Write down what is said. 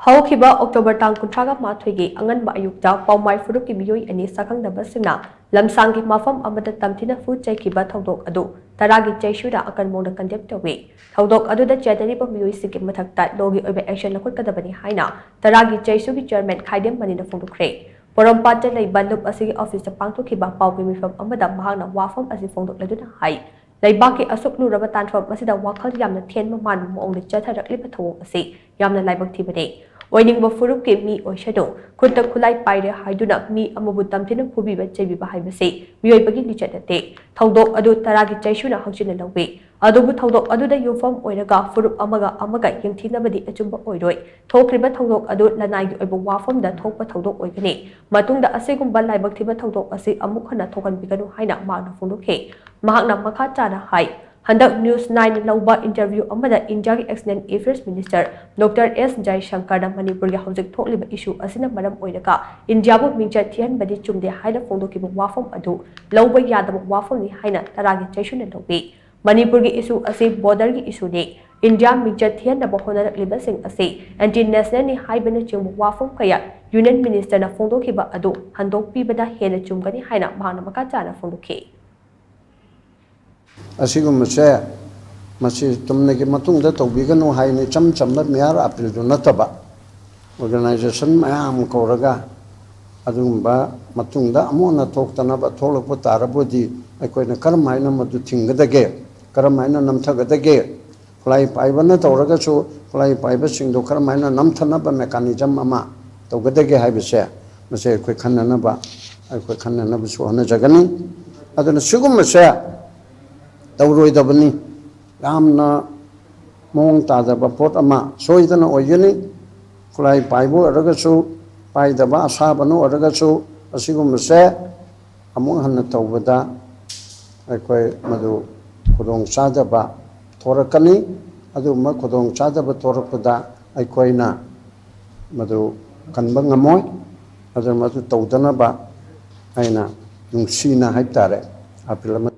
Houkhiba October tang kuntraga mathuigi anganba ayuk Paomei Phurup ki Meeoi ani shakhangdaba singna Lamsang ki mapham amada tamthina Phu-Cheikhiba Thoudok adu Taragi Cheishu da Akanba Maongda Condemn towi Thoudok aduda chennariba Meeoi sing ki mathakta logi oiba action loukhatkadabani haina Taragi Cheishu ki Chairman Khaidem Mani na phongdokkhre Porompat leiba lup asigi office pangthokhiba Paomei Phurup amada mahakna wafam asi phongdokladuna hai Laibaki asuk luraba tanfam asida wakhal yamna thienma man maongda Tourakli thawong asi yamna laibak thibani Oiningba Phurup ki Meeoi shado khutta khulai paire haiduna mi amabu tamthina phubiba cheibiba haibase Meeoi bagi lichatate Thoudok adu Taragi Cheishu na hangchina lawi adubu Thoudok aduda yufam oiraga Phurup amaga yengthinabadi achumba oiroi thokriba Thoudok adu lanai gi oiba wafam da thokpa Thoudok oigani matungda asigumba laibak thiba Thoudok asi amuk hana thokan biganu haina magna phongdokhe mahakna makha chana hai Handak News 9 lauba interview amada India ki Excellent Affairs Minister Dr. S. Jaishankar da Manipuri hauzik thokliba issue asina maram oinaka India bu mingcha thian badi chumde haina phongdokhiba wafam adu lauba yadaba wafam ni haina Taragi Cheishu na laubi Manipur ki issue asi border ki issue ni India mingcha thian da honarakliba sing asi anti-national ni haibana chumbu wafam kaya Union Minister na phongdokhiba adu handok pibada hena chumgani haina mahana maka chana phongdokhe Asigumase masi tumnegi matungda tawbiganu haini chamna miyar apildu nataba organization mayam koraga adumba matungda amona thoktanaba tholakpa tarabodi aikoina karamaina madu thingadage karamaina namthagadage flai paibana tawraga chu flai paiba singdo karamaina namthanaba mechanism ama tawgadage haibase mase koi khannanaba aikoi khannanaba su hana jagani aduna sigumase Tauroidabani, Ramna Mong Tadaba Port Ama, Soidana Oyuni, Fly Paibo, Ragasu, Paidaba, Sabano, Ragasu, Asigum Se, among Hana Tawada, Aquay Madu, Kodong Sadaba, Tourakli, Aduma Kodong Sadaba Torapada, Aquayna, Madu Kanbangamoy, Other Madu Taudanaba, Aina, Nungsina Haitare, Apilama.